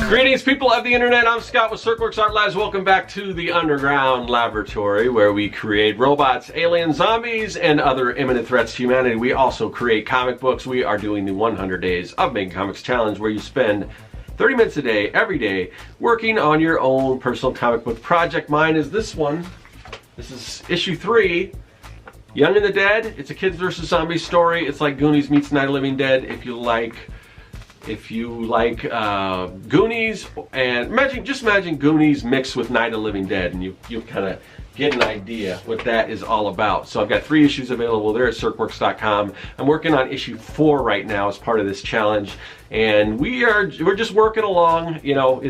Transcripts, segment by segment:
Greetings, people of the internet. I'm Scott with Serkworks Art Labs. Welcome back to the underground laboratory where we create robots, aliens, zombies, and other imminent threats to humanity. We also create comic books. We are doing the 100 Days of Making Comics Challenge, where you spend 30 minutes a day, every day, working on your own personal comic book project. Mine is this one. This is issue 3, Young and the Dead. It's a kids versus zombies story. It's like Goonies meets Night of the Living Dead. If you like Goonies, and imagine Goonies mixed with Night of the Living Dead, and you kind of get an idea what that is all about. So I've got 3 issues available there at Serkworks.com. I'm working on issue 4 right now as part of this challenge, and we're just working along. You know,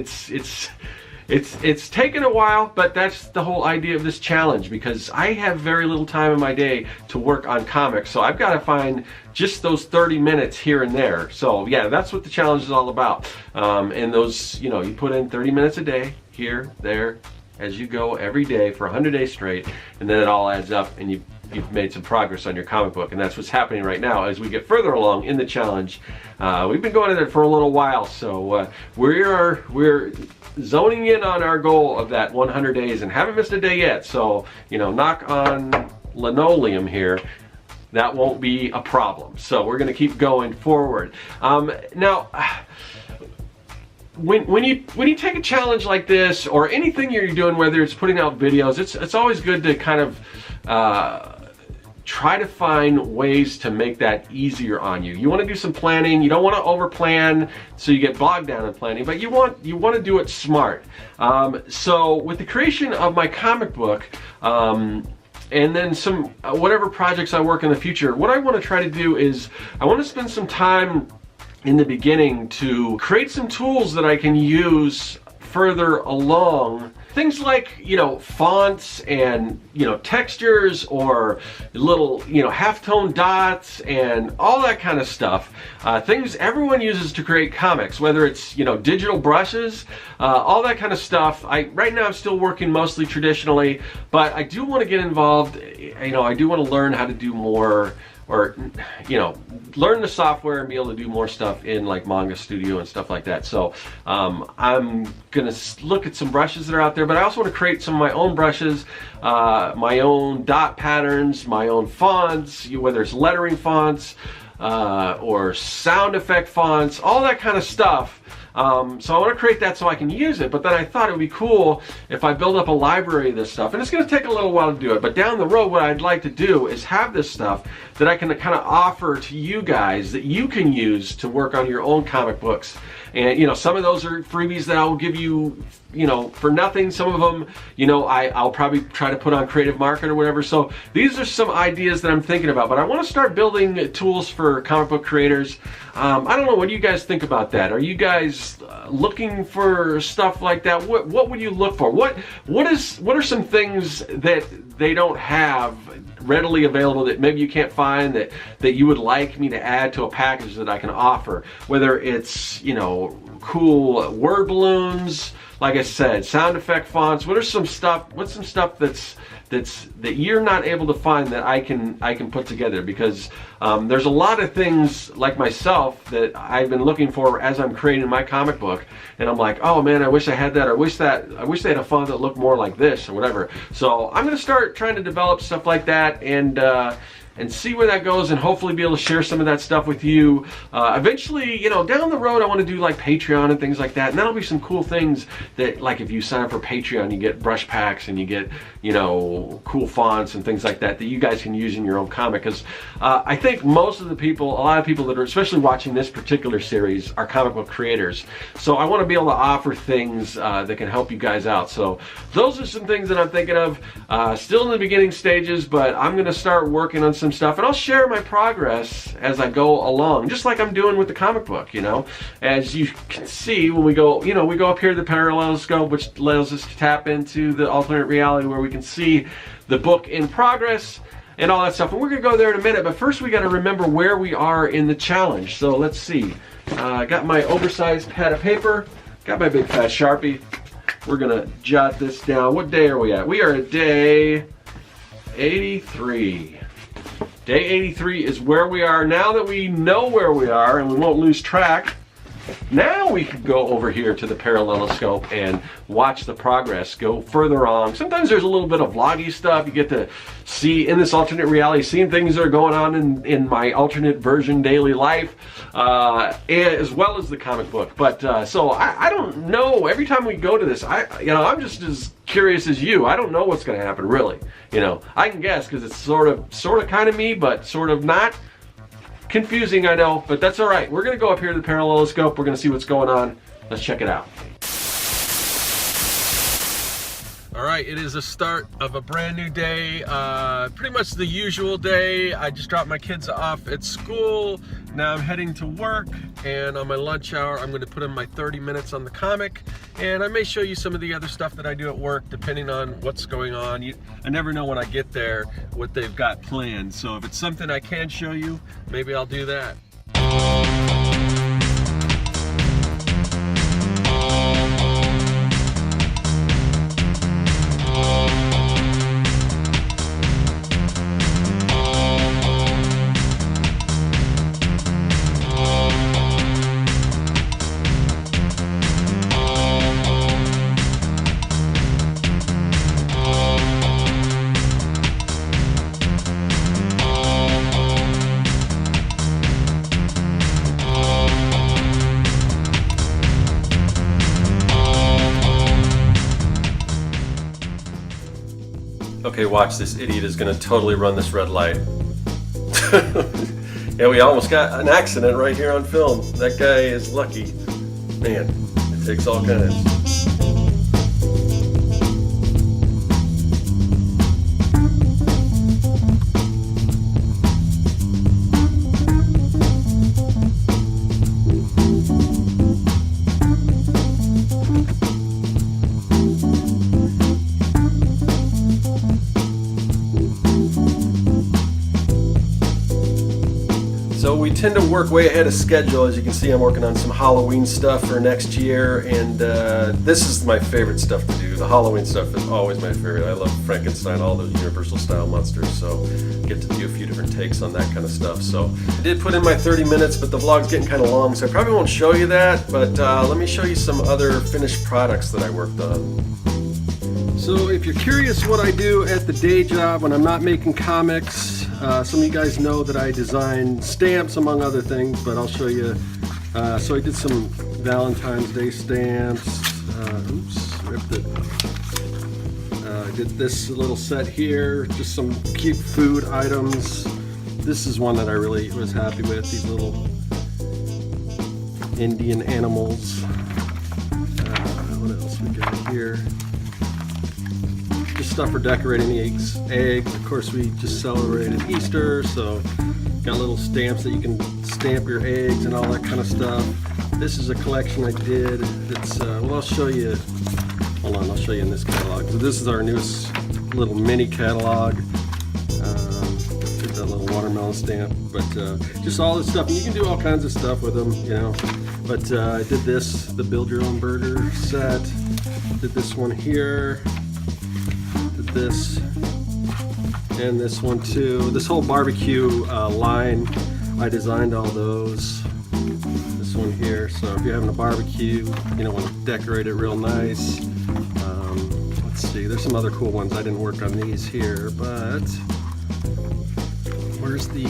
it's taken a while, but that's the whole idea of this challenge, because I have very little time in my day to work on comics, so I've got to find just those 30 minutes here and there. So yeah, that's what the challenge is all about. And those, you know, you put in 30 minutes a day, here, there, as you go every day for 100 days straight, and then it all adds up and you've made some progress on your comic book. And that's what's happening right now as we get further along in the challenge. We've been going at it for a little while, so we're zoning in on our goal of that 100 days and haven't missed a day yet. So, you know, knock on linoleum here, that won't be a problem. So we're going to keep going forward. Now, when you take a challenge like this, or anything you're doing, whether it's putting out videos, it's always good to kind of try to find ways to make that easier on you. You want to do some planning. You don't want to over plan so you get bogged down in planning, but you want to do it smart. So with the creation of my comic book, and then some whatever projects I work in the future, what I want to try to do is I want to spend some time in the beginning to create some tools that I can use further along. Things like, you know, fonts and, you know, textures, or little, you know, halftone dots and all that kind of stuff. Things everyone uses to create comics, whether it's, you know, digital brushes, all that kind of stuff. Right now I'm still working mostly traditionally, but I do want to get involved. You know, I do want to learn how to do more, or, you know, learn the software and be able to do more stuff in like Manga Studio and stuff like that. So I'm gonna look at some brushes that are out there, but I also want to create some of my own brushes, my own dot patterns, my own fonts, whether it's lettering fonts or sound effect fonts, all that kind of stuff. So I want to create that so I can use it, but then I thought it would be cool if I build up a library of this stuff, and it's going to take a little while to do it, but down the road what I'd like to do is have this stuff that I can kind of offer to you guys that you can use to work on your own comic books. And, you know, some of those are freebies that I'll give you, you know, for nothing. Some of them, you know, I'll probably try to put on Creative Market or whatever. So these are some ideas that I'm thinking about, but I want to start building tools for comic book creators. I don't know, what do you guys think about that? Are you guys looking for stuff like that? What would you look for? What are some things that they don't have readily available that maybe you can't find that you would like me to add to a package that I can offer? Whether it's, you know, cool word balloons, like I said, sound effect fonts. What's some stuff that you're not able to find that I can put together? Because there's a lot of things like myself that I've been looking for as I'm creating my comic book, and I'm like, oh man, I wish I had that, or I wish they had a font that looked more like this or whatever. So I'm gonna start trying to develop stuff like that, and see where that goes, and hopefully be able to share some of that stuff with you. Eventually, you know, down the road, I want to do like Patreon and things like that, and that'll be some cool things that, like, if you sign up for Patreon, you get brush packs and you get, you know, cool fonts and things like that that you guys can use in your own comic. Because I think most of the people, a lot of people that are especially watching this particular series, are comic book creators. So I want to be able to offer things that can help you guys out. So those are some things that I'm thinking of. Still in the beginning stages, but I'm going to start working on some stuff, and I'll share my progress as I go along, just like I'm doing with the comic book. You know, as you can see, when we go, you know, we go up here to the paralleloscope, which allows us to tap into the alternate reality where we can see the book in progress and all that stuff, and we're gonna go there in a minute. But first we got to remember where we are in the challenge. So let's see, I got my oversized pad of paper, got my big fat Sharpie. We're gonna jot this down. What day are we at? We are at day 83. Day 83 is where we are. Now that we know where we are and we won't lose track, now we can go over here to the paralleloscope and watch the progress go further on. Sometimes there's a little bit of vloggy stuff. You get to see in this alternate reality, seeing things that are going on in my alternate version daily life, as well as the comic book. But so I don't know. Every time we go to this, I'm just as curious as you. I don't know what's going to happen, really. I can guess because it's sort of kind of me, but sort of not. Confusing, I know, but that's all right. We're going to go up here to the paralleloscope. We're going to see what's going on. Let's check it out. All right, it is the start of a brand new day. Pretty much the usual day. I just dropped my kids off at school. Now I'm heading to work, and on my lunch hour, I'm going to put in my 30 minutes on the comic, and I may show you some of the other stuff that I do at work, depending on what's going on. I never know when I get there what they've got planned, so if it's something I can show you, maybe I'll do that. Okay, watch, this idiot is going to totally run this red light. Yeah, we almost got an accident right here on film. That guy is lucky. Man, it takes all kinds. So we tend to work way ahead of schedule. As you can see, I'm working on some Halloween stuff for next year, and this is my favorite stuff to do. The Halloween stuff is always my favorite. I love Frankenstein, all those Universal style monsters, so get to do a few different takes on that kind of stuff. So I did put in my 30 minutes, but the vlog's getting kind of long, so I probably won't show you that, but let me show you some other finished products that I worked on. So if you're curious what I do at the day job when I'm not making comics, some of you guys know that I design stamps among other things, but I'll show you. So I did some Valentine's Day stamps. Oops, ripped it. I did this little set here, just some cute food items. This is one that I really was happy with, these little Indian animals. What else we got here? Just stuff for decorating the eggs. Of course, we just celebrated Easter, so got little stamps that you can stamp your eggs and all that kind of stuff. This is a collection I did. It's well, I'll show you. Hold on, I'll show you in this catalog. So this is our newest little mini catalog. Did that little watermelon stamp, but just all this stuff, and you can do all kinds of stuff with them, But I did this, the Build Your Own Burger set. Did this one here. This and this one too. This whole barbecue line, I designed all those. This one here, so if you're having a barbecue, want to decorate it real nice. Let's see, there's some other cool ones. I didn't work on these here, but where's the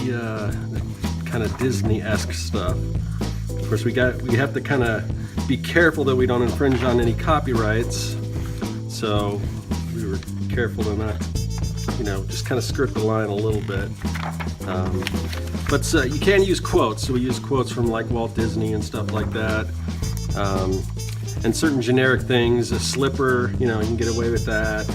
kind of Disney-esque stuff? Of course, we have to kind of be careful that we don't infringe on any copyrights. So we were careful to not, just kind of skirt the line a little bit. But you can use quotes, so we use quotes from like Walt Disney and stuff like that. And certain generic things, a slipper, you can get away with that.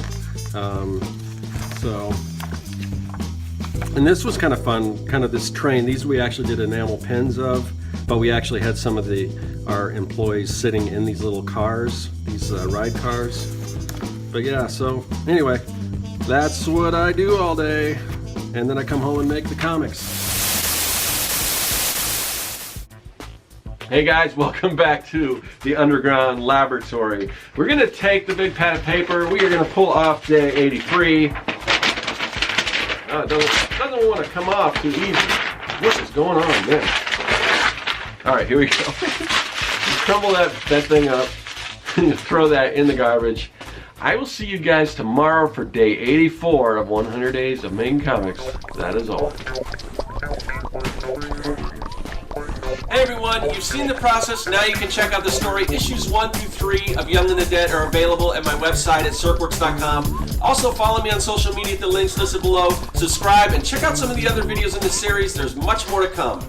And this was kind of fun, kind of this train. These we actually did enamel pens of, but we actually had some of our employees sitting in these little cars, these ride cars. But yeah, so anyway, that's what I do all day, and then I come home and make the comics. Hey guys, welcome back to the underground laboratory. We're gonna take the big pad of paper. We are gonna pull off day 83. it doesn't want to come off too easy. What is going on there? All right, here we go. Crumble that thing up. Throw that in the garbage. I will see you guys tomorrow for day 84 of 100 Days of Making Comics. That is all. Hey everyone, you've seen the process, now you can check out the story. Issues 1 through 3 of Young and the Dead are available at my website at Serkworks.com. Also follow me on social media at the links listed below. Subscribe and check out some of the other videos in the series. There's much more to come.